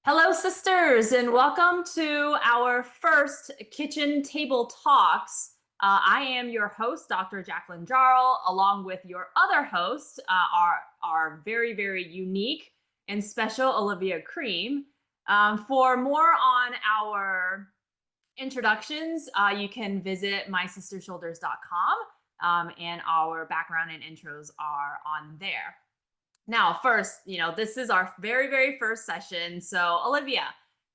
Hello, sisters, and welcome to our first Kitchen Table Talks. I am your host, Dr. Jacqueline Jarl, along with your other host, our very, very unique and special Olivia Cream. For more on our introductions, you can visit mysistershoulders.com, and our background and intros are on there. Now, first, this is our very, very first session. So, Olivia,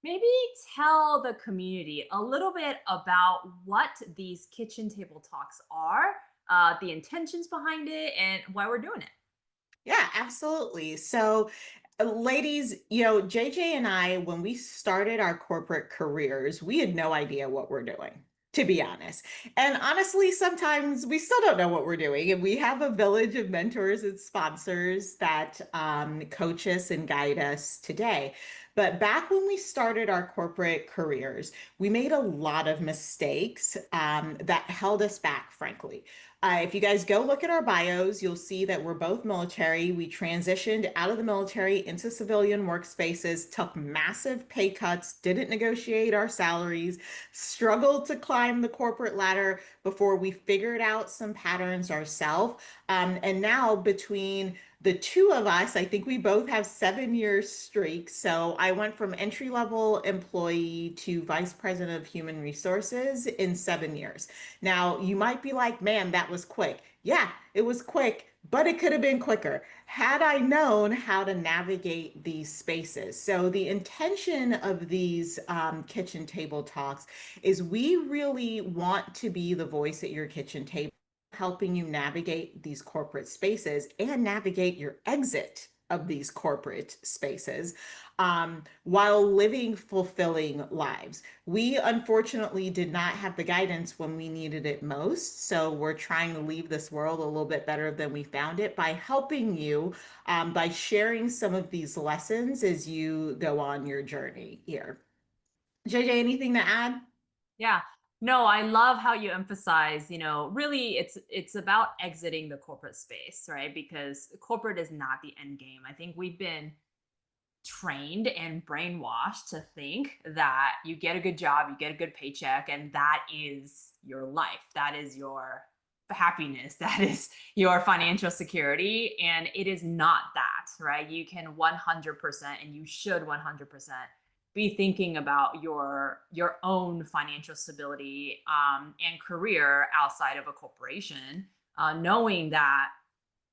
maybe tell the community a little bit about what these kitchen table talks are, the intentions behind it, and why we're doing it. Yeah, absolutely. Ladies, JJ and I, when we started our corporate careers, we had no idea what we're doing, to be honest. And honestly, sometimes we still don't know what we're doing. And we have a village of mentors and sponsors that coach us and guide us today. But back when we started our corporate careers, we made a lot of mistakes that held us back, frankly. If you guys go look at our bios, you'll see that we're both military. We transitioned out of the military into civilian workspaces, took massive pay cuts, didn't negotiate our salaries, struggled to climb the corporate ladder before we figured out some patterns ourselves. And now, between the two of us, I think we both have 7 year streaks. So I went from entry level employee to vice president of human resources in 7 years. Now, you might be like, man, that was quick. Yeah, it was quick, but it could have been quicker had I known how to navigate these spaces. So, the intention of these kitchen table talks is we really want to be the voice at your kitchen table, helping you navigate these corporate spaces and navigate your exit of these corporate spaces while living fulfilling lives. We unfortunately did not have the guidance when we needed it most. So we're trying to leave this world a little bit better than we found it by helping you, by sharing some of these lessons as you go on your journey here. JJ, anything to add? Yeah. No, I love how you emphasize, really it's about exiting the corporate space, right? Because corporate is not the end game. I think we've been trained and brainwashed to think that you get a good job, you get a good paycheck, and that is your life. That is your happiness. That is your financial security. And it is not that, right? You can 100%, and you should 100% be thinking about your own financial stability and career outside of a corporation, knowing that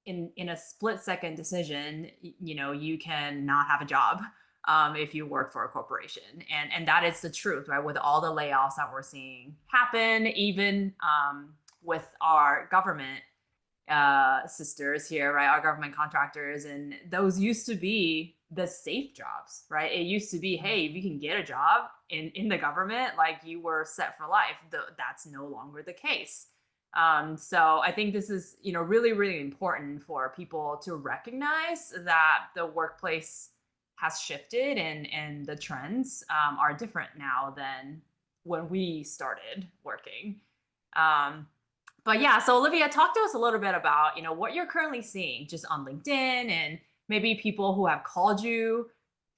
in a split second decision, you can not have a job if you work for a corporation, and that is the truth, right? With all the layoffs that we're seeing happen, even with our government sisters here, right? Our government contractors, and those used to be the safe jobs, right? It used to be, hey, if you can get a job in the government, like you were set for life. That's no longer the case. So I think this is, really, really important for people to recognize that the workplace has shifted, and the trends are different now than when we started working. Um, but yeah, so Olivia, talk to us a little bit about, what you're currently seeing just on LinkedIn, and maybe people who have called you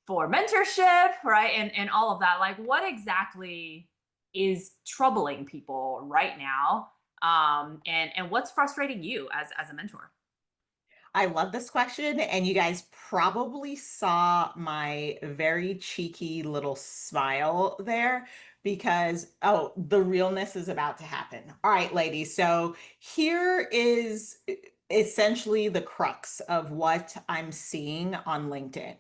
for mentorship, right? And all of that. Like, what exactly is troubling people right now? And what's frustrating you as a mentor? I love this question, and you guys probably saw my very cheeky little smile there because, oh, the realness is about to happen. All right, ladies. So here is essentially the crux of what I'm seeing on LinkedIn.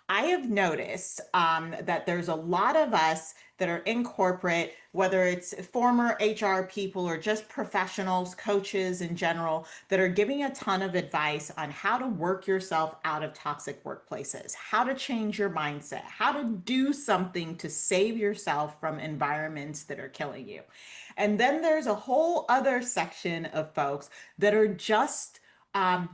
I have noticed that there's a lot of us that are in corporate, whether it's former HR people or just professionals, coaches in general, that are giving a ton of advice on how to work yourself out of toxic workplaces, how to change your mindset, how to do something to save yourself from environments that are killing you. And then there's a whole other section of folks that are just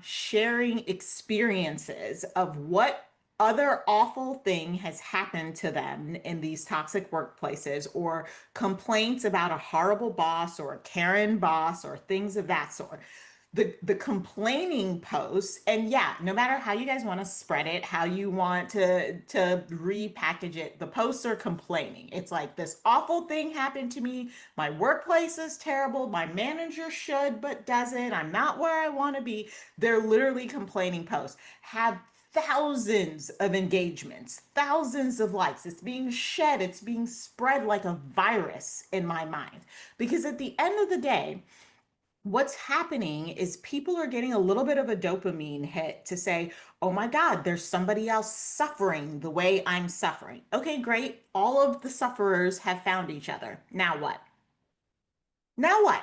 sharing experiences of what other awful thing has happened to them in these toxic workplaces, or complaints about a horrible boss or a Karen boss or things of that sort. the complaining posts, and yeah, no matter how you guys want to spread it, how you want to repackage it, the posts are complaining. It's like, this awful thing happened to me, my workplace is terrible, my manager should but doesn't, I'm not where I want to be. They're literally complaining posts, have thousands of engagements, thousands of likes. It's being shed, it's being spread like a virus in my mind. Because at the end of the day, what's happening is people are getting a little bit of a dopamine hit to say, oh my God, there's somebody else suffering the way I'm suffering. Okay, great. All of the sufferers have found each other. Now what? Now what?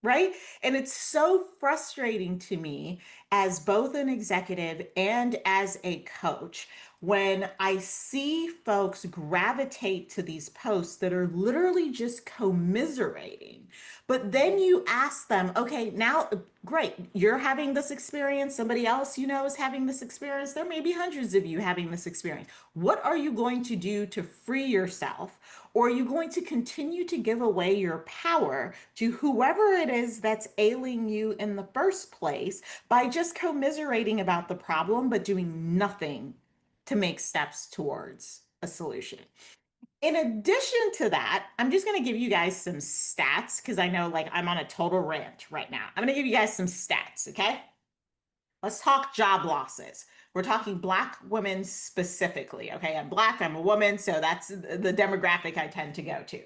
Right? And it's so frustrating to me as both an executive and as a coach when I see folks gravitate to these posts that are literally just commiserating. But then you ask them, okay, now, great, you're having this experience. Somebody else you know is having this experience. There may be hundreds of you having this experience. What are you going to do to free yourself? Or are you going to continue to give away your power to whoever it is that's ailing you in the first place by just commiserating about the problem, but doing nothing to make steps towards a solution? In addition to that, I'm just going to give you guys some stats because I know like I'm on a total rant right now. I'm going to give you guys some stats, okay? Let's talk job losses. We're talking Black women specifically. Okay, I'm Black, I'm a woman, so that's the demographic I tend to go to.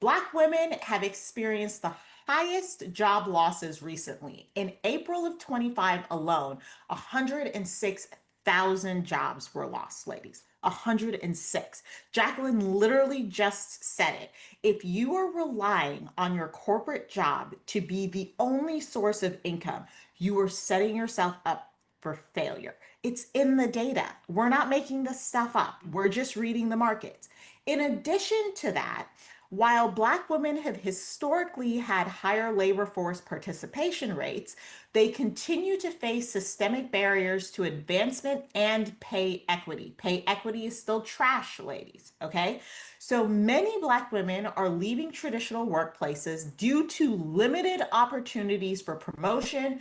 Black women have experienced the highest job losses recently. In April of 25 alone, 106,000 jobs were lost, ladies. 106. Jacqueline literally just said it. If you are relying on your corporate job to be the only source of income, you are setting yourself up for failure. It's in the data. We're not making this stuff up. We're just reading the markets. In addition to that, while Black women have historically had higher labor force participation rates, they continue to face systemic barriers to advancement and pay equity. Pay equity is still trash, ladies, okay? So many Black women are leaving traditional workplaces due to limited opportunities for promotion,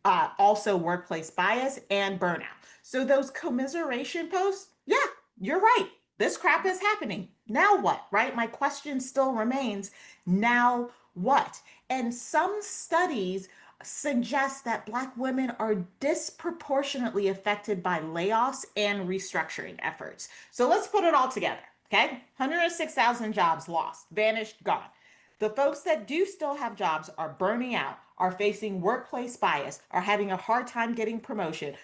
also workplace bias and burnout. So those commiseration posts, yeah, you're right. This crap is happening. Now what, right? My question still remains, now what? And some studies suggest that Black women are disproportionately affected by layoffs and restructuring efforts. So let's put it all together, okay? 106,000 jobs lost, vanished, gone. The folks that do still have jobs are burning out, are facing workplace bias, are having a hard time getting promoted,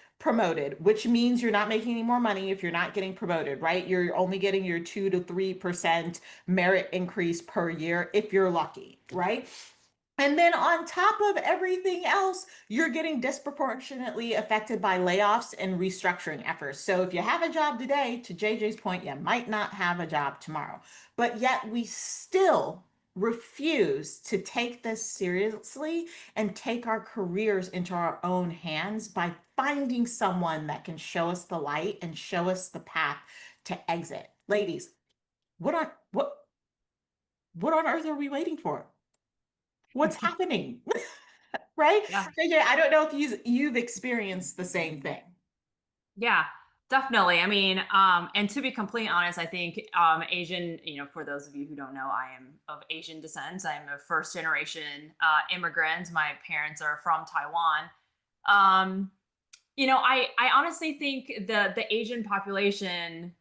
which means you're not making any more money if you're not getting promoted, right? You're only getting your 2 to 3% merit increase per year if you're lucky, right? And then on top of everything else, you're getting disproportionately affected by layoffs and restructuring efforts. So if you have a job today, to JJ's point, you might not have a job tomorrow. But yet we still refuse to take this seriously and take our careers into our own hands by finding someone that can show us the light and show us the path to exit. Ladies, what on what on earth are we waiting for? What's happening? Right? Yeah. JJ, I don't know if you've experienced the same thing. Yeah, definitely. I mean, and to be completely honest, I think Asian, for those of you who don't know, I am of Asian descent. I'm a first generation immigrant. My parents are from Taiwan. Um, I honestly think the Asian population,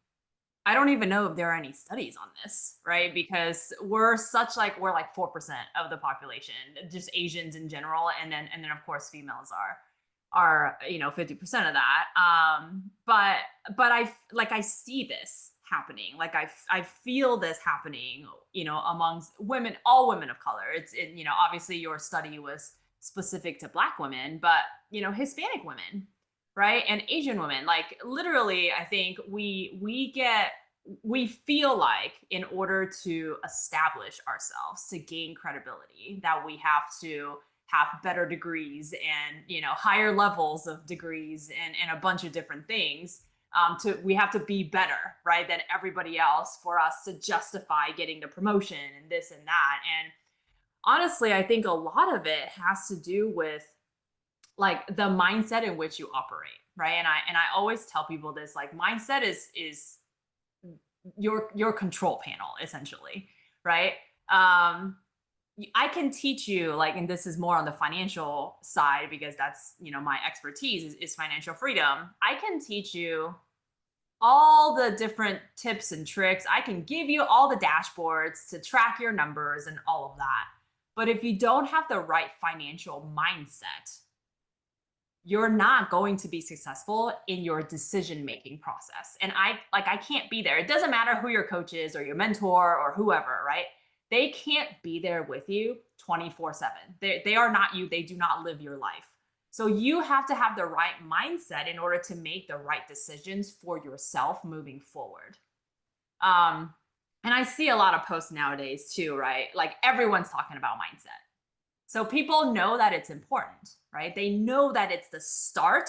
I don't even know if there are any studies on this, right? Because we're like 4% of the population, just Asians in general, and then of course females are 50% of that. But I see this happening. Like I feel this happening, amongst women, all women of color. Obviously your study was specific to Black women, but Hispanic women, right? And Asian women. Like literally, I think we feel like in order to establish ourselves, to gain credibility, that we have to have better degrees and higher levels of degrees and a bunch of different things. We have to be better, right, than everybody else for us to justify getting the promotion and this and that. And honestly, I think a lot of it has to do with like the mindset in which you operate, right? And I always tell people this, like mindset is your control panel essentially, right? Um I can teach you like, and this is more on the financial side because that's, my expertise is financial freedom. I can teach you all the different tips and tricks. I can give you all the dashboards to track your numbers and all of that. But if you don't have the right financial mindset, you're not going to be successful in your decision making process. And I can't be there. It doesn't matter who your coach is or your mentor or whoever, right? They can't be there with you 24/7. They are not you. They do not live your life. So you have to have the right mindset in order to make the right decisions for yourself moving forward. Um, and I see a lot of posts nowadays too, right? Like everyone's talking about mindset. So people know that it's important, right? They know that it's the start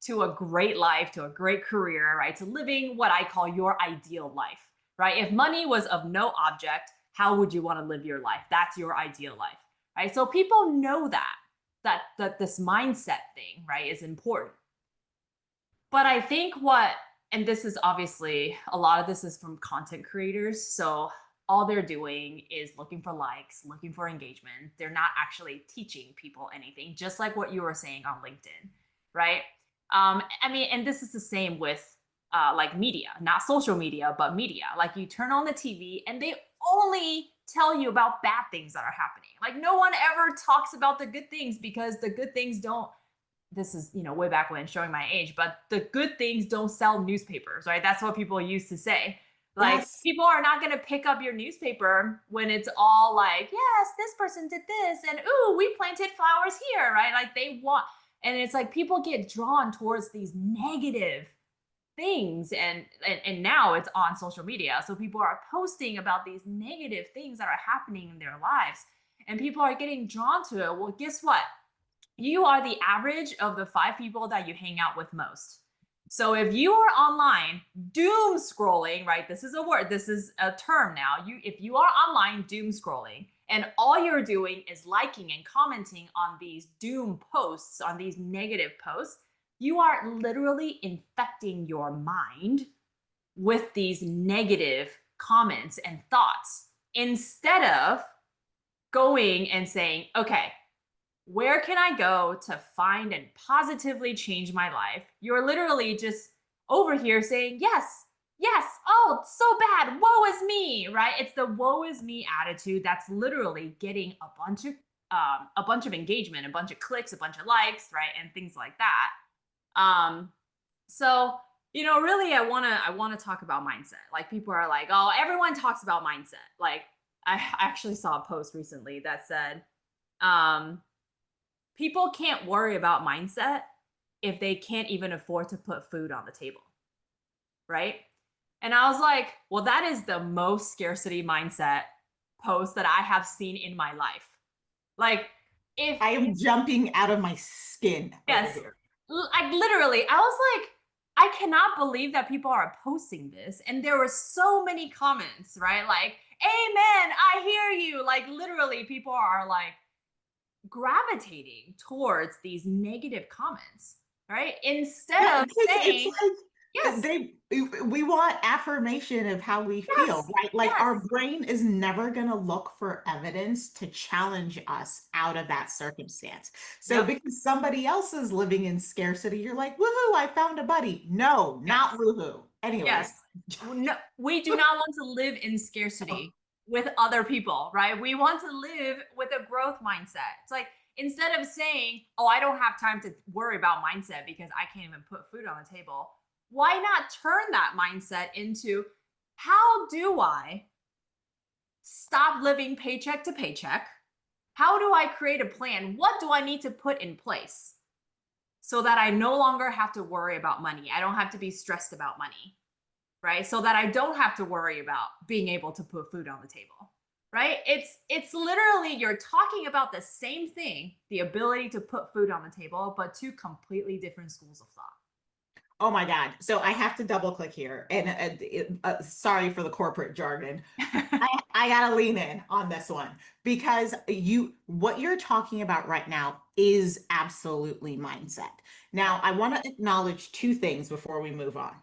to a great life, to a great career, right? To living what I call your ideal life, right? If money was of no object, how would you want to live your life? That's your ideal life, right? So people know that this mindset thing, right, is important. But I think and this is obviously a lot of this is from content creators. So all they're doing is looking for likes, looking for engagement. They're not actually teaching people anything, just like what you were saying on LinkedIn, right? I mean, and this is the same with like media, not social media, but media. Like you turn on the TV and they only tell you about bad things that are happening. Like no one ever talks about the good things because the good things don't, this is way back when, showing my age, but the good things don't sell newspapers, right? That's what people used to say. Like Yes. people are not going to pick up your newspaper when it's all like, yes, this person did this and ooh, we planted flowers here, right? Like they want, and it's like people get drawn towards these negative things, and now it's on social media, so people are posting about these negative things that are happening in their lives, and people are getting drawn to it. Well, guess what? You are the average of the 5 people that you hang out with most. So if you are online doom scrolling, right? This is a word, this is a term now. If you are online doom scrolling and all you're doing is liking and commenting on these doom posts, on these negative posts, you are literally infecting your mind with these negative comments and thoughts instead of going and saying, okay, where can I go to find and positively change my life? You're literally just over here saying, yes, yes, oh, so bad, woe is me, right? It's the woe is me attitude that's literally getting a bunch of engagement, a bunch of clicks, a bunch of likes, right? And things like that. Um, so really I wanna talk about mindset. Like people are like, oh, everyone talks about mindset. Like I actually saw a post recently that said, um, people can't worry about mindset if they can't even afford to put food on the table, right? And I was like, well, that is the most scarcity mindset post that I have seen in my life. Like, if, I am jumping out of my skin over yes, here. like literally, I was like, I cannot believe that people are posting this. And there were so many comments, right? Like, amen, I hear you. Like, literally, people are like, gravitating towards these negative comments, right? Instead Yeah, of it's saying, like yes, we want affirmation of how we feel, yes, right? Like yes, our brain is never going to look for evidence to challenge us out of that circumstance. So yep, because somebody else is living in scarcity, you're like, woohoo, I found a buddy. No, not yes, woohoo. yes. Anyways. No, we do not want to live in scarcity with other people, right? We want to live with a growth mindset. It's like instead of saying, oh, I don't have time to worry about mindset because I can't even put food on the table, why not turn that mindset into, how do I stop living paycheck to paycheck? How do I create a plan? What do I need to put in place so that I no longer have to worry about money? I don't have to be stressed about money, right? So that I don't have to worry about being able to put food on the table, right? It's literally you're talking about the same thing, the ability to put food on the table, but two completely different schools of thought. Oh my God. So I have to double click here. And sorry for the corporate jargon. I gotta lean in on this one because what you're talking about right now is absolutely mindset. Yeah. Now, I want to acknowledge two things before we move on.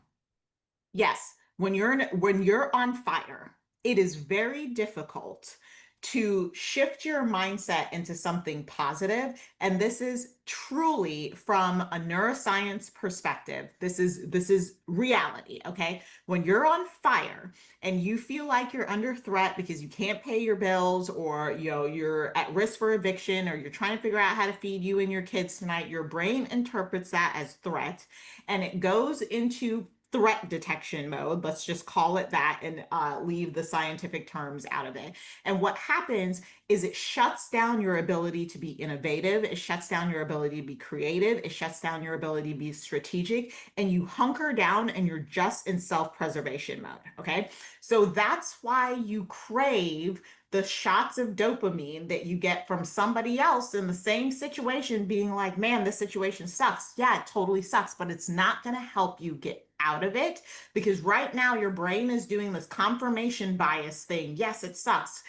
Yes, when you're on fire, it is very difficult to shift your mindset into something positive, and this is truly from a neuroscience perspective. This is reality, okay? When you're on fire and you feel like you're under threat because you can't pay your bills or you're at risk for eviction or you're trying to figure out how to feed you and your kids tonight, your brain interprets that as threat and it goes into threat detection mode. Let's just call it that and leave the scientific terms out of it. And what happens is it shuts down your ability to be innovative. It shuts down your ability to be creative. It shuts down your ability to be strategic. And you hunker down and you're just in self preservation mode. Okay. So that's why you crave the shots of dopamine that you get from somebody else in the same situation being like, man, this situation sucks. Yeah, it totally sucks, but it's not going to help you get out of it because right now your brain is doing this confirmation bias thing. Yes, it sucks.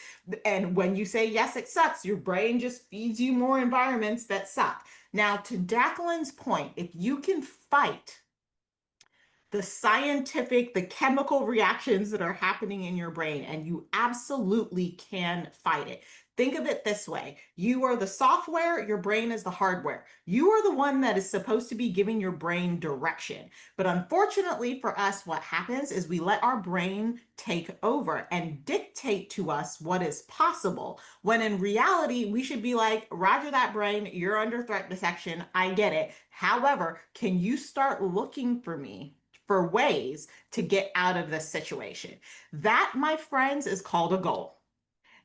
And when you say, yes, it sucks, your brain just feeds you more environments that suck. Now, to Jacqueline's point, if you can fight the scientific, the chemical reactions that are happening in your brain, and you absolutely can fight it. Think of it this way. You are the software, your brain is the hardware. You are the one that is supposed to be giving your brain direction. But unfortunately for us, what happens is we let our brain take over and dictate to us what is possible. When in reality, we should be like, Roger that brain, you're under threat detection. I get it. However, can you start looking for me for ways to get out of this situation? That, my friends, is called a goal.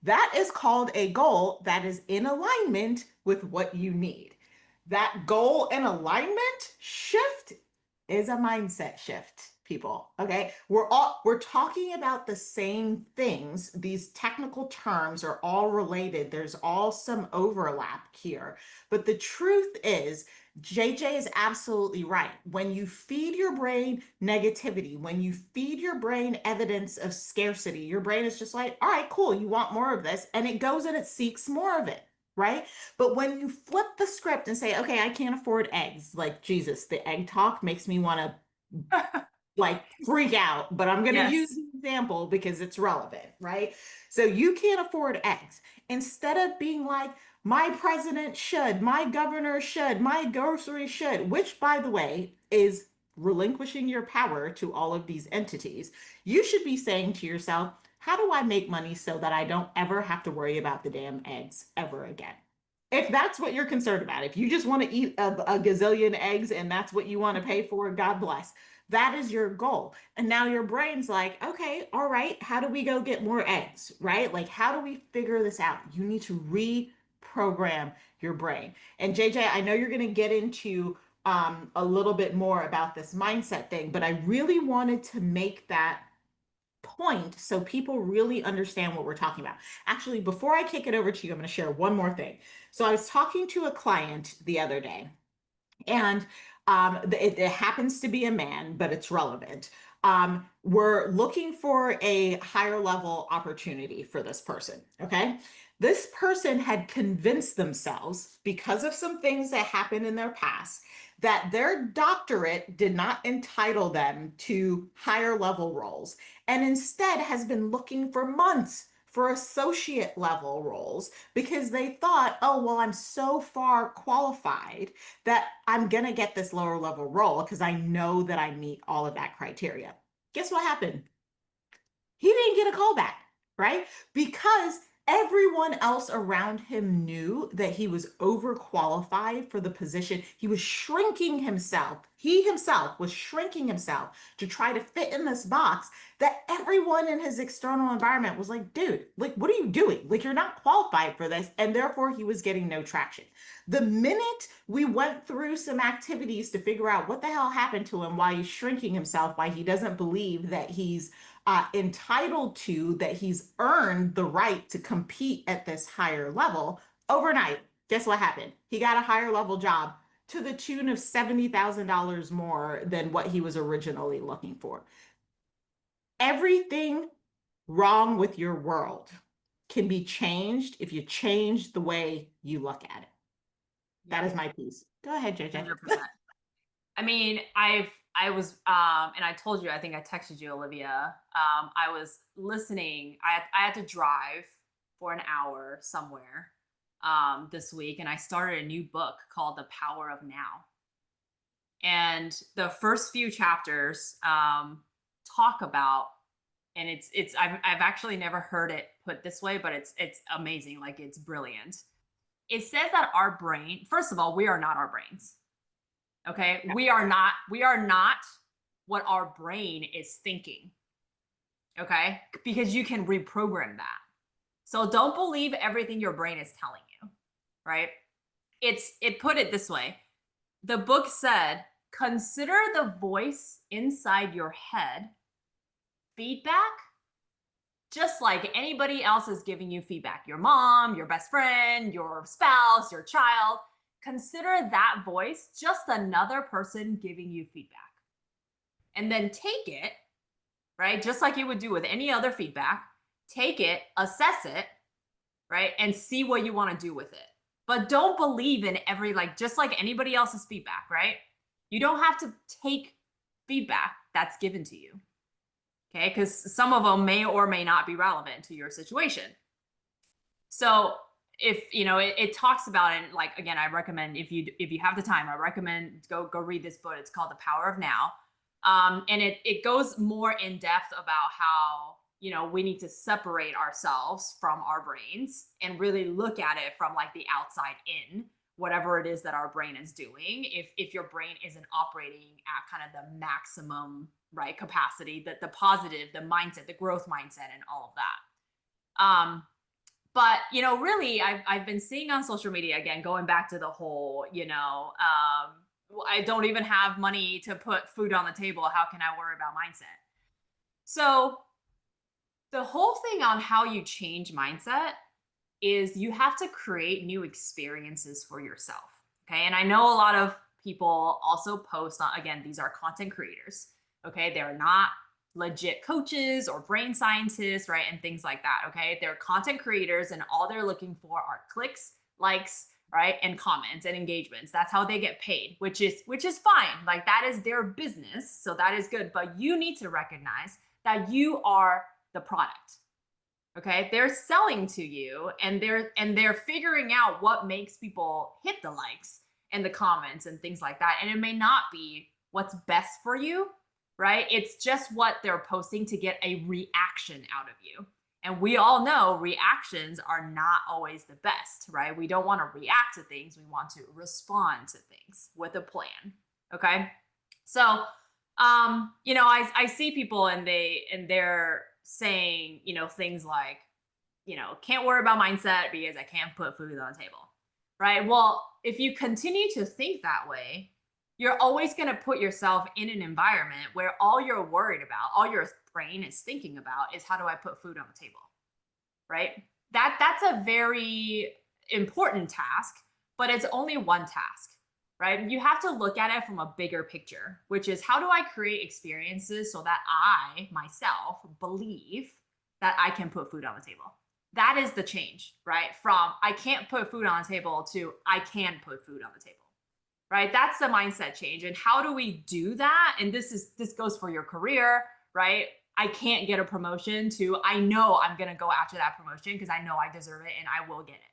That is called a goal that is in alignment with what you need. That goal and alignment shift is a mindset shift, people. Okay. We're talking about the same things. These technical terms are all related. There's all some overlap here. But the truth is, JJ is absolutely right. When you feed your brain negativity, when you feed your brain evidence of scarcity, your brain is just like, all right, cool, you want more of this. And it goes and it seeks more of it, right? But when you flip the script and say, okay, I can't afford eggs, like Jesus, the egg talk makes me want to like freak out, but I'm going to use Yes. the example because it's relevant, right? So you can't afford eggs. Instead of being like, my president should, my governor should, my grocery should, which by the way is relinquishing your power to all of these entities, you should be saying to yourself, how do I make money so that I don't ever have to worry about the damn eggs ever again? If that's what you're concerned about, if you just want to eat a gazillion eggs and that's what you want to pay for, God bless. That is your goal. And now your brain's like, okay, all right, how do we go get more eggs, right? Like, how do we figure this out? You need to reprogram your brain. And JJ, I know you're going to get into a little bit more about this mindset thing, but I really wanted to make that point so people really understand what we're talking about. Actually, before I kick it over to you, I'm going to share one more thing. So I was talking to a client the other day, and it happens to be a man, but it's relevant. We're looking for a higher level opportunity for this person. Okay. This person had convinced themselves because of some things that happened in their past that their doctorate did not entitle them to higher level roles and instead has been looking for months for associate level roles because they thought, oh, well, I'm so far qualified that I'm going to get this lower level role because I know that I meet all of that criteria. Guess what happened? He didn't get a call back, right? Because everyone else around him knew that he was overqualified for the position. He was shrinking himself. He himself was shrinking himself to try to fit in this box that everyone in his external environment was like, dude, like, what are you doing? Like, you're not qualified for this. And therefore, he was getting no traction. The minute we went through some activities to figure out what the hell happened to him, why he's shrinking himself, why he doesn't believe that he's entitled to, that he's earned the right to compete at this higher level overnight. Guess what happened? He got a higher level job to the tune of $70,000 more than what he was originally looking for. Everything wrong with your world can be changed if you change the way you look at it. That Yep, is my piece. Go ahead, JJ. 100%. I mean, I was and I told you, I think I texted you, Olivia. I was listening. I had to drive for an hour somewhere this week, and I started a new book called The Power of Now. And the first few chapters talk about, and it's I've actually never heard it put this way, but it's amazing. Like, it's brilliant. It says that our brain, first of all, we are not our brains. Okay. We are not what our brain is thinking. Okay. Because you can reprogram that. So don't believe everything your brain is telling you. Right. It put it this way. The book said, consider the voice inside your head feedback, just like anybody else is giving you feedback. Your mom, your best friend, your spouse, your child. Consider that voice just another person giving you feedback. And then take it, right? Just like you would do with any other feedback, take it, assess it, right? And see what you want to do with it. But don't believe in every, like, just like anybody else's feedback, right? You don't have to take feedback that's given to you. Okay. Because some of them may or may not be relevant to your situation. So if it talks about it, like, again, I recommend, if you have the time, I recommend go read this book. It's called The Power of Now. And it goes more in depth about how we need to separate ourselves from our brains and really look at it from, like, the outside in, whatever it is that our brain is doing. If your brain isn't operating at kind of the maximum, right, capacity, the positive, the mindset, the growth mindset, and all of that. But really, I've been seeing on social media, again, going back to the whole, I don't even have money to put food on the table. How can I worry about mindset? So the whole thing on how you change mindset is you have to create new experiences for yourself. Okay. And I know a lot of people also post on, again, these are content creators. Okay. They're not legit coaches or brain scientists, right? And things like that. Okay. They're content creators, and all they're looking for are clicks, likes, right? And comments and engagements. That's how they get paid, which is fine. Like, that is their business. So that is good. But you need to recognize that you are the product. Okay. They're selling to you, and they're figuring out what makes people hit the likes and the comments and things like that. And it may not be what's best for you, right? It's just what they're posting to get a reaction out of you. And we all know reactions are not always the best, right? We don't want to react to things. We want to respond to things with a plan. Okay. So, I see people, and they're saying, things like, can't worry about mindset because I can't put food on the table. Right. Well, if you continue to think that way, you're always going to put yourself in an environment where all you're worried about, all your brain is thinking about, is how do I put food on the table? Right? That's a very important task, but it's only one task, right? You have to look at it from a bigger picture, which is, how do I create experiences so that I myself believe that I can put food on the table? That is the change, right? From I can't put food on the table to I can put food on the table. Right? That's the mindset change. And how do we do that? And this goes for your career, right? I can't get a promotion to I know I'm going to go after that promotion because I know I deserve it and I will get it.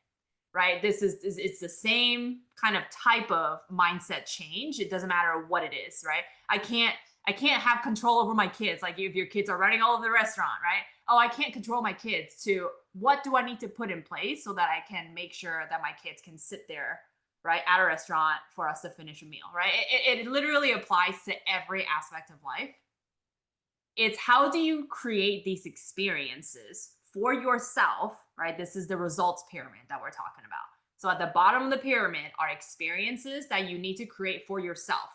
Right? It's the same kind of type of mindset change. It doesn't matter what it is, right? I can't have control over my kids. Like, if your kids are running all over the restaurant, right? Oh, I can't control my kids. To what do I need to put in place so that I can make sure that my kids can sit there, right, at a restaurant for us to finish a meal, right? It literally applies to every aspect of life. It's how do you create these experiences for yourself, right? This is the results pyramid that we're talking about. So at the bottom of the pyramid are experiences that you need to create for yourself,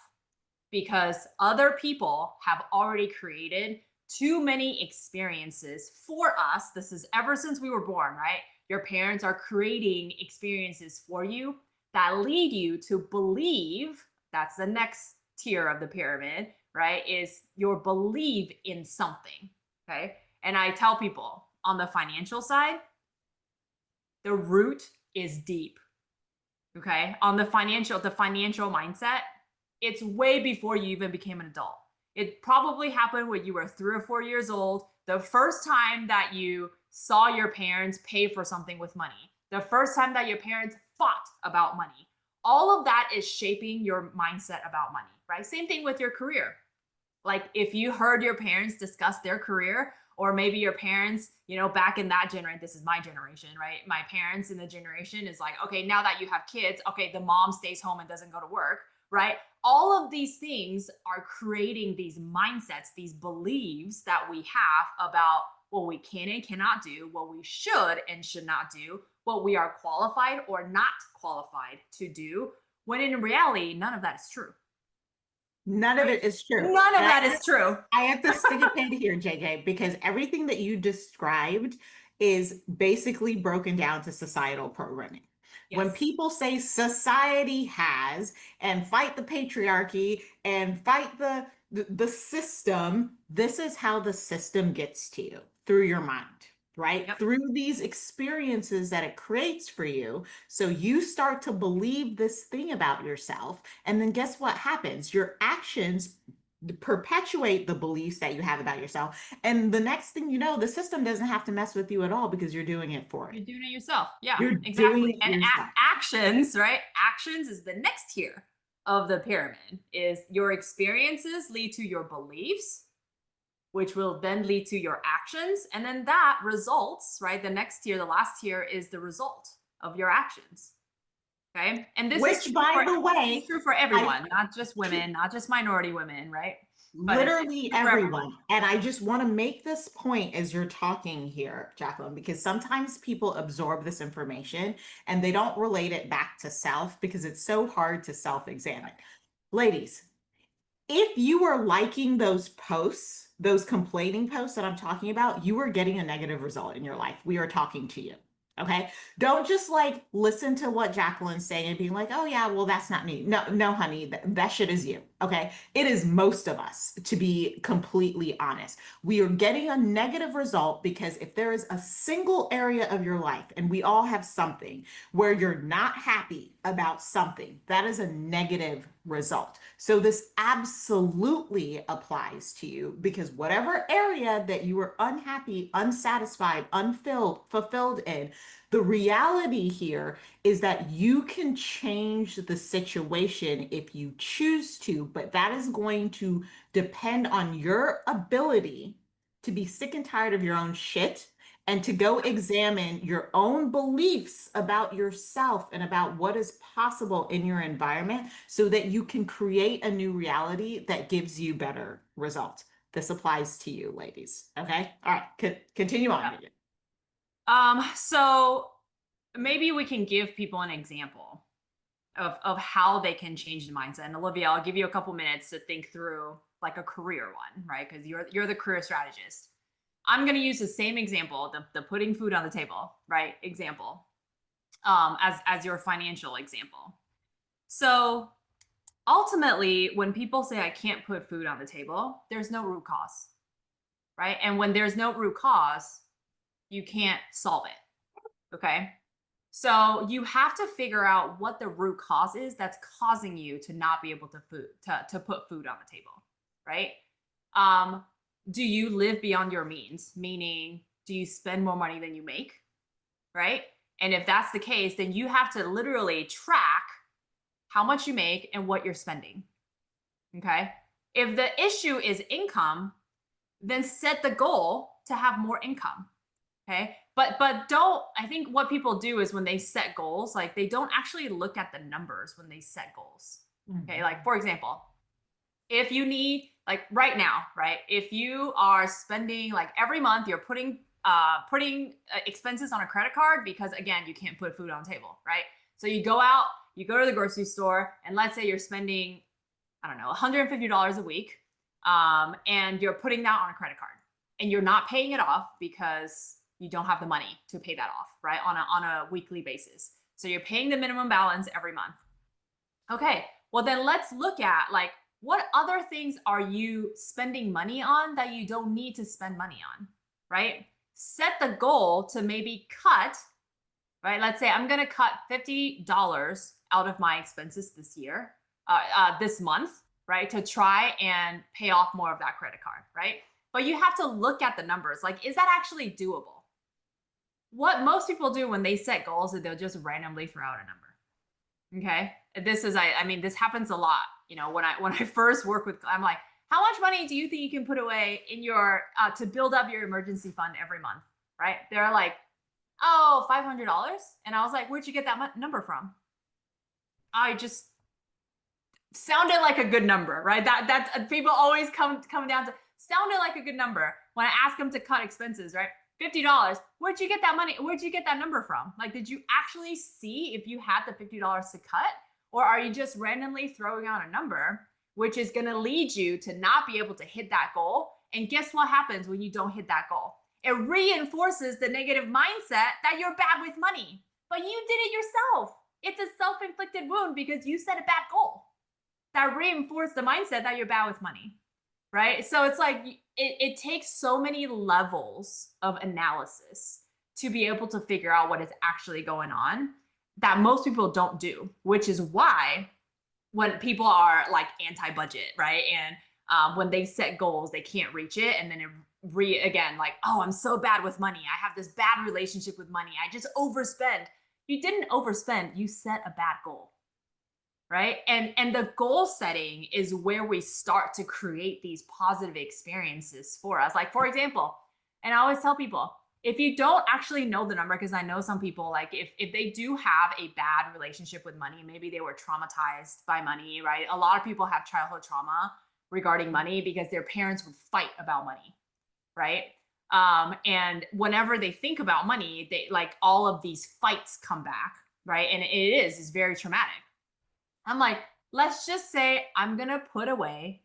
because other people have already created too many experiences for us. This is ever since we were born, right? Your parents are creating experiences for you that lead you to believe, that's the next tier of the pyramid, right? Is your belief in something. Okay. And I tell people on the financial side, the root is deep. Okay. On the financial mindset, it's way before you even became an adult. It probably happened when you were 3 or 4 years old. The first time that you saw your parents pay for something with money, the first time that your parents fought about money, all of that is shaping your mindset about money, right? Same thing with your career. Like if you heard your parents discuss their career, or maybe your parents, back in that generation, this is my generation, right? My parents in the generation is like, okay, now that you have kids, okay, the mom stays home and doesn't go to work, right? All of these things are creating these mindsets, these beliefs that we have about what we can and cannot do, what we should and should not do, what we are qualified or not qualified to do, when in reality, none of that is true. None of it is true. None of And that is true. I have to stick a pin here, JJ, because everything that you described is basically broken down to societal programming. When Yes. people say society has and fight the patriarchy and fight the system, this is how the system gets to you through your mind, right? Yep. Through these experiences that it creates for you. So you start to believe this thing about yourself. And then guess what happens? Your actions perpetuate the beliefs that you have about yourself. And the next thing you know, the system doesn't have to mess with you at all because you're doing it for it. You're doing it yourself. Yeah, You're doing exactly. it And yourself. actions, right? Actions is the next tier of the pyramid. Is your experiences lead to your beliefs, which will then lead to your actions, and then that results, right? The next tier, the last tier, is the result of your actions. Okay, and this is Which, true by for the way, it's true for I everyone, not just women, not just minority women, right? But it's literally true for everyone. everyone. And I just want to make this point as you're talking here, Jacqueline, because sometimes people absorb this information and they don't relate it back to self because it's so hard to self-examine. Ladies, if you were liking those posts, those complaining posts that I'm talking about, you are getting a negative result in your life. We are talking to you. Okay. Don't just like listen to what Jacqueline's saying and being like, oh, yeah, well, that's not me. No, no, honey, that shit is you. Okay. It is most of us, to be completely honest. We are getting a negative result because if there is a single area of your life, and we all have something where you're not happy about something, that is a negative result. So this absolutely applies to you because whatever area that you are unhappy, unsatisfied, fulfilled in, the reality here is that you can change the situation if you choose to, but that is going to depend on your ability to be sick and tired of your own shit and to go examine your own beliefs about yourself and about what is possible in your environment so that you can create a new reality that gives you better results. This applies to you, ladies. Okay. All right. Continue on. Yeah. So maybe we can give people an example of how they can change the mindset. And Olivia, I'll give you a couple minutes to think through like a career one, right? Because you're the career strategist. I'm going to use the same example, the putting food on the table, right? Example, as your financial example. So ultimately, when people say I can't put food on the table, there's no root cause, right? And when there's no root cause, you can't solve it. Okay. So you have to figure out what the root cause is that's causing you to not be able to put food on the table, right? Do you live beyond your means? Meaning, do you spend more money than you make, right? And if that's the case, then you have to literally track how much you make and what you're spending. Okay. If the issue is income, then set the goal to have more income. Okay. But don't, I think what people do is when they set goals, like they don't actually look at the numbers when they set goals. Okay. Like for example, if you need, like right now, right? If you are spending like every month, you're putting expenses on a credit card because again, you can't put food on the table, right? So you go out, you go to the grocery store, and let's say you're spending, I don't know, $150 a week, and you're putting that on a credit card, and you're not paying it off because you don't have the money to pay that off, right? On a weekly basis. So you're paying the minimum balance every month. Okay, well then let's look at like what other things are you spending money on that you don't need to spend money on, right? Set the goal to maybe cut, right? Let's say I'm going to cut $50 out of my expenses this year, this month, right? To try and pay off more of that credit card, right? But you have to look at the numbers. Like, is that actually doable? What most people do when they set goals is they'll just randomly throw out a number. Okay. This is, I mean, this happens a lot. You know, when I first work with, I'm like, how much money do you think you can put away in your, to build up your emergency fund every month? Right. They're like, oh, $500. And I was like, where'd you get that number from? I just sounded like a good number, right? That people always come down to sounded like a good number when I ask them to cut expenses, right? $50. Where'd you get that money? Where'd you get that number from? Like, did you actually see if you had the $50 to cut? Or are you just randomly throwing out a number, which is going to lead you to not be able to hit that goal? And guess what happens when you don't hit that goal? It reinforces the negative mindset that you're bad with money, but you did it yourself. It's a self-inflicted wound because you set a bad goal that reinforced the mindset that you're bad with money, right? So it's like it takes so many levels of analysis to be able to figure out what is actually going on that most people don't do, which is why when people are like anti-budget, right? And when they set goals, they can't reach it. And then again, like, oh, I'm so bad with money. I have this bad relationship with money. I just overspend. You didn't overspend. You set a bad goal, right? And the goal setting is where we start to create these positive experiences for us. Like, for example, and I always tell people, if you don't actually know the number, because I know some people, like if they do have a bad relationship with money, maybe they were traumatized by money, right? A lot of people have childhood trauma regarding money because their parents would fight about money, right? And whenever they think about money, they like all of these fights come back, right? And it's very traumatic. I'm like, let's just say I'm gonna put away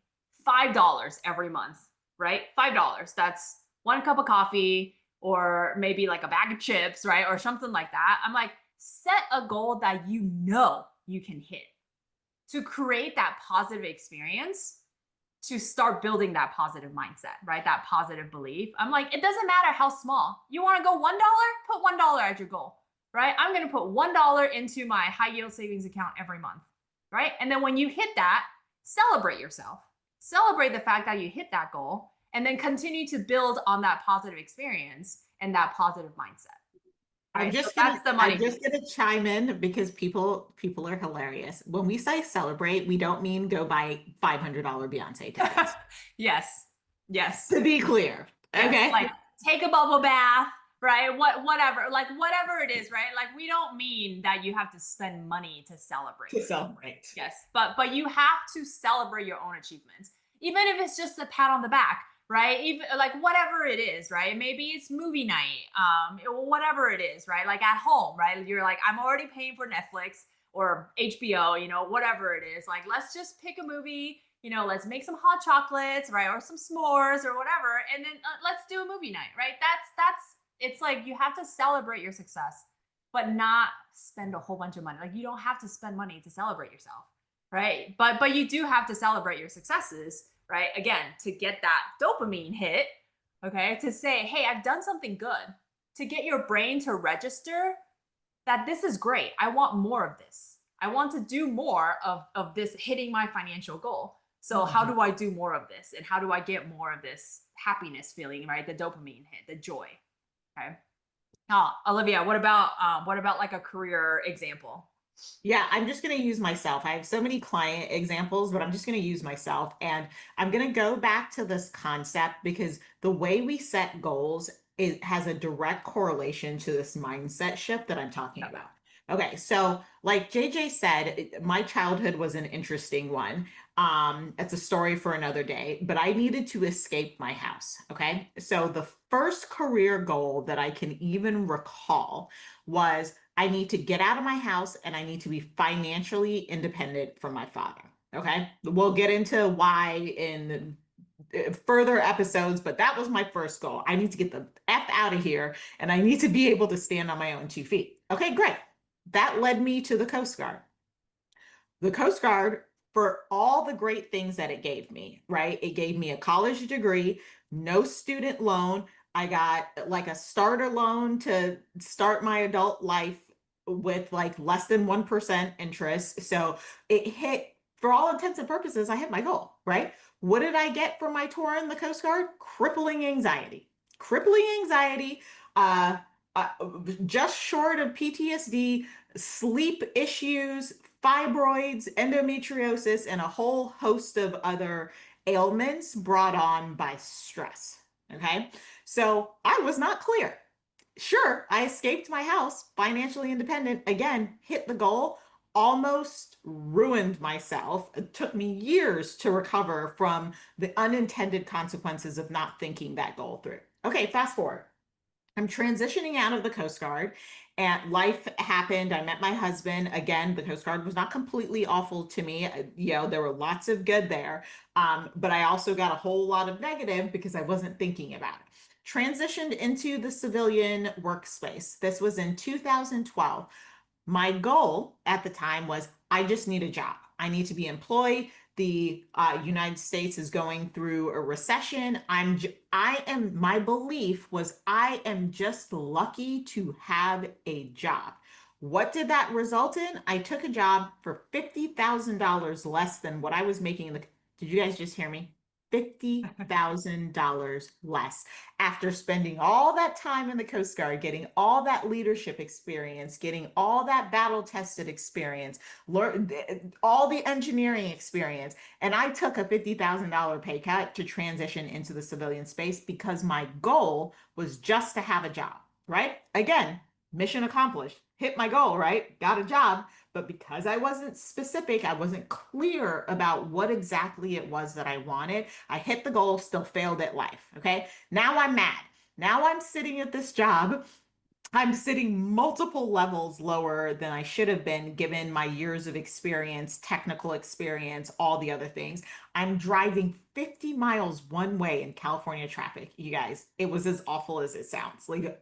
$5 every month, right? $5. That's one cup of coffee, or maybe like a bag of chips, right? Or something like that. I'm like, set a goal that you know you can hit to create that positive experience, to start building that positive mindset, right? That positive belief. I'm like, it doesn't matter how small. You want to go $1? Put $1 as your goal, right? I'm going to put $1 into my high yield savings account every month, right? And then when you hit that, celebrate yourself. Celebrate the fact that you hit that goal, and then continue to build on that positive experience and that positive mindset. Right? I'm just So gonna that's the money I'm just piece. gonna chime in because people are hilarious. When we say celebrate, we don't mean go buy $500 Beyonce tickets. Yes. Yes. To be clear. Yes. Okay. Like take a bubble bath, right? Whatever. Like whatever it is, right? Like we don't mean that you have to spend money to celebrate. To celebrate. Yes. But you have to celebrate your own achievements. Even if it's just a pat on the back, right? Even like whatever it is, right? Maybe it's movie night, whatever it is, right? Like at home, right? You're like, I'm already paying for Netflix or HBO, whatever it is. Like, let's just pick a movie, let's make some hot chocolates, right? Or some s'mores or whatever. And then let's do a movie night, right? It's like you have to celebrate your success, but not spend a whole bunch of money. Like you don't have to spend money to celebrate yourself, right? But you do have to celebrate your successes, right? Again, to get that dopamine hit, okay? To say, hey, I've done something good, to get your brain to register that this is great. I want more of this. I want to do more of this hitting my financial goal. So how do I do more of this? And how do I get more of this happiness feeling, right? The dopamine hit, the joy. Okay. Now, Olivia, what about like a career example? Yeah, I'm just going to use myself. I have so many client examples, but I'm just going to use myself. And I'm going to go back to this concept because the way we set goals, it has a direct correlation to this mindset shift that I'm talking about. Okay, so like JJ said, my childhood was an interesting one. It's a story for another day, but I needed to escape my house. Okay, so the first career goal that I can even recall was I need to get out of my house and I need to be financially independent from my father. Okay. We'll get into why in further episodes, but that was my first goal. I need to get the F out of here and I need to be able to stand on my own 2 feet. Okay, great. That led me to the Coast Guard. The Coast Guard, for all the great things that it gave me, right? It gave me a college degree, no student loan. I got like a starter loan to start my adult life with like less than 1% interest. So it hit, for all intents and purposes, I hit my goal, right? What did I get from my tour in the Coast Guard? Crippling anxiety. Crippling anxiety, uh, uh, just short of PTSD, sleep issues, fibroids, endometriosis, and a whole host of other ailments brought on by stress. Okay. So I was not clear. Sure, I escaped my house, financially independent, again, hit the goal, almost ruined myself. It took me years to recover from the unintended consequences of not thinking that goal through. Okay, fast forward. I'm transitioning out of the Coast Guard and life happened. I met my husband. Again, the Coast Guard was not completely awful to me. There were lots of good there. But I also got a whole lot of negative because I wasn't thinking about it. Transitioned into the civilian workspace. This was in 2012. My goal at the time was I just need a job. I need to be employed. The United States is going through a recession. My belief was I am just lucky to have a job. What did that result in? I took a job for $50,000 less than what I was making in the, did you guys just hear me? $50,000 less after spending all that time in the Coast Guard, getting all that leadership experience, getting all that battle tested experience, all the engineering experience. And I took a $50,000 pay cut to transition into the civilian space because my goal was just to have a job, right? Again, mission accomplished, hit my goal, right? Got a job. But because I wasn't specific, I wasn't clear about what exactly it was that I wanted, I hit the goal, still failed at life. Okay. Now I'm mad. Now I'm sitting at this job. I'm sitting multiple levels lower than I should have been given my years of experience, technical experience, all the other things. I'm driving 50 miles one way in California traffic, you guys. It was as awful as it sounds. Like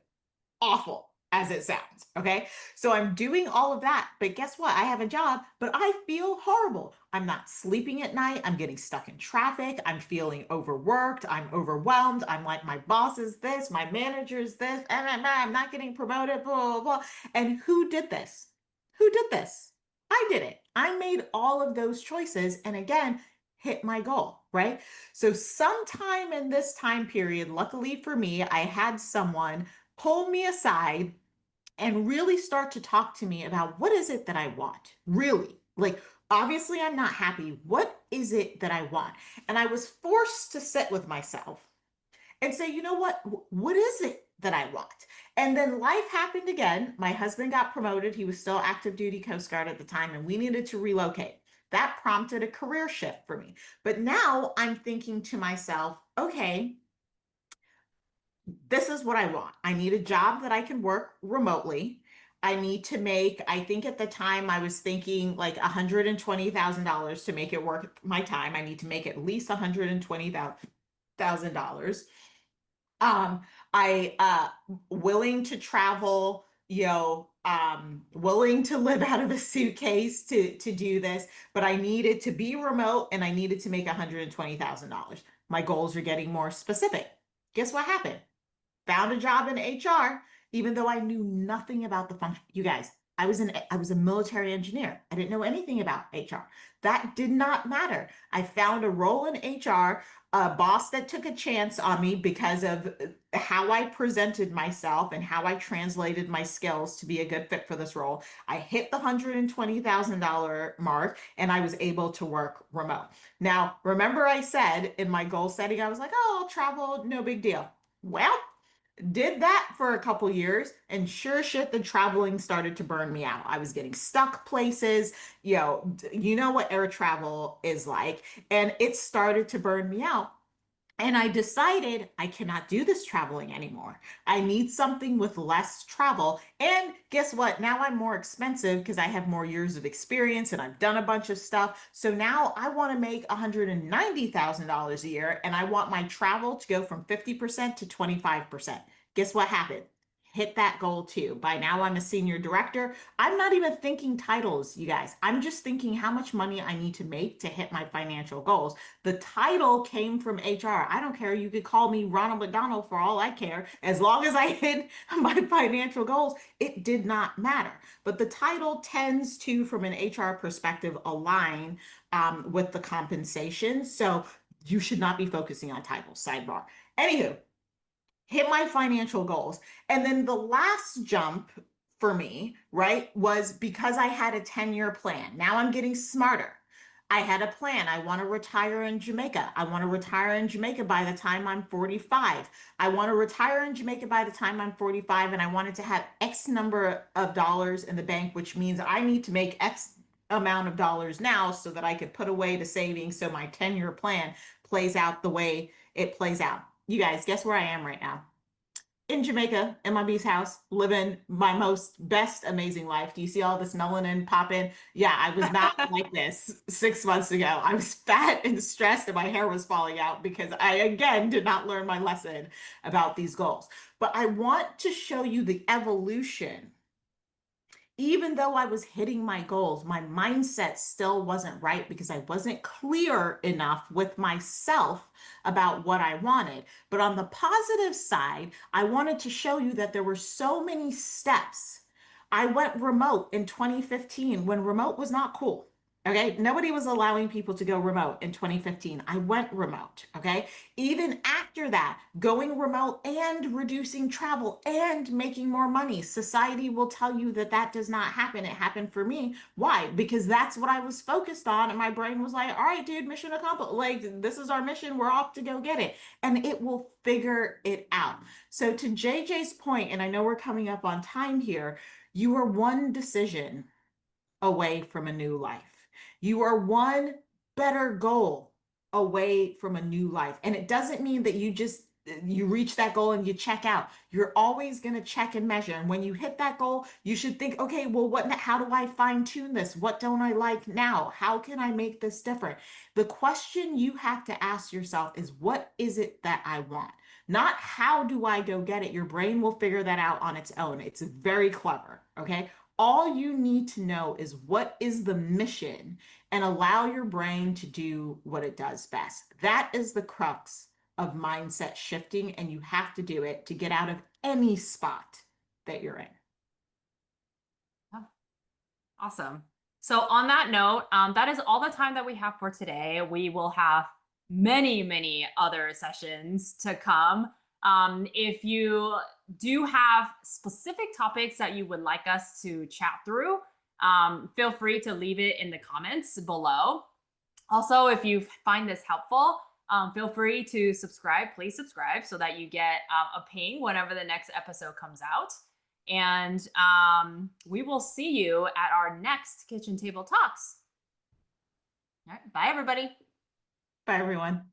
awful as it sounds. Okay. So I'm doing all of that. But guess what? I have a job, but I feel horrible. I'm not sleeping at night. I'm getting stuck in traffic. I'm feeling overworked. I'm overwhelmed. I'm like, my boss is this, my manager is this, and I'm not getting promoted, blah, blah, blah. And who did this? Who did this? I did it. I made all of those choices. And again, hit my goal, right? So, sometime in this time period, luckily for me, I had someone pull me aside and really start to talk to me about what is it that I want? Really? Like, obviously, I'm not happy. What is it that I want? And I was forced to sit with myself and say, you know what? What is it that I want? And then life happened again. My husband got promoted. He was still active duty Coast Guard at the time, and we needed to relocate. That prompted a career shift for me. But now I'm thinking to myself, okay, this is what I want. I need a job that I can work remotely. I need to make, I think at the time I was thinking like $120,000 to make it worth my time. I need to make at least $120,000. I willing to travel, willing to live out of a suitcase to do this, but I needed to be remote and I needed to make $120,000. My goals are getting more specific. Guess what happened? Found a job in HR, even though I knew nothing about the function. You guys, I was a military engineer. I didn't know anything about HR. That did not matter. I found a role in HR, a boss that took a chance on me because of how I presented myself and how I translated my skills to be a good fit for this role. I hit the $120,000 mark and I was able to work remote. Now, remember I said in my goal setting, I was like, oh, I'll travel, no big deal. Well, did that for a couple years, and sure shit, the traveling started to burn me out. I was getting stuck places. You know what air travel is like, and it started to burn me out. And I decided I cannot do this traveling anymore. I need something with less travel. And guess what? Now I'm more expensive because I have more years of experience and I've done a bunch of stuff. So now I want to make $190,000 a year and I want my travel to go from 50% to 25%. Guess what happened? hit that goal too. By now, I'm a senior director. I'm not even thinking titles, you guys. I'm just thinking how much money I need to make to hit my financial goals. The title came from HR. I don't care. You could call me Ronald McDonald for all I care. As long as I hit my financial goals, it did not matter. But the title tends to, from an HR perspective, align with the compensation. So you should not be focusing on titles, sidebar. Anywho, hit my financial goals. And then the last jump for me, right, was because I had a 10-year plan. Now I'm getting smarter. I had a plan. I want to retire in Jamaica. I want to retire in Jamaica by the time I'm 45. I want to retire in Jamaica by the time I'm 45, and I wanted to have X number of dollars in the bank, which means I need to make X amount of dollars now so that I could put away the savings so my 10-year plan plays out the way it plays out. You guys, guess where I am right now? In Jamaica, in my bee's house, living my most best amazing life. Do you see all this melanin popping? Yeah, I was not like this 6 months ago. I was fat and stressed, and my hair was falling out because I again did not learn my lesson about these goals. But I want to show you the evolution. Even though I was hitting my goals, my mindset still wasn't right because I wasn't clear enough with myself about what I wanted. But on the positive side, I wanted to show you that there were so many steps. I went remote in 2015 when remote was not cool. Okay. Nobody was allowing people to go remote in 2015. I went remote. Okay. Even after that, going remote and reducing travel and making more money, society will tell you that that does not happen. It happened for me. Why? Because that's what I was focused on. And my brain was like, all right, dude, mission accomplished. Like, this is our mission. We're off to go get it. And it will figure it out. So, to JJ's point, and I know we're coming up on time here, you are one decision away from a new life. You are one better goal away from a new life. And it doesn't mean that you reach that goal and you check out. You're always going to check and measure. And when you hit that goal, you should think, okay, well, how do I fine tune this? What don't I like now? How can I make this different? The question you have to ask yourself is, what is it that I want? Not how do I go get it? Your brain will figure that out on its own. It's very clever. Okay. All you need to know is what is the mission and allow your brain to do what it does best. That is the crux of mindset shifting, and you have to do it to get out of any spot that you're in. Oh, awesome. So on that note, that is all the time that we have for today. We will have many, many other sessions to come. If you do have specific topics that you would like us to chat through, feel free to leave it in the comments below. Also, if you find this helpful, feel free to subscribe. Please subscribe so that you get a ping whenever the next episode comes out. And we will see you at our next Kitchen Table Talks. All right. Bye, everybody. Bye, everyone.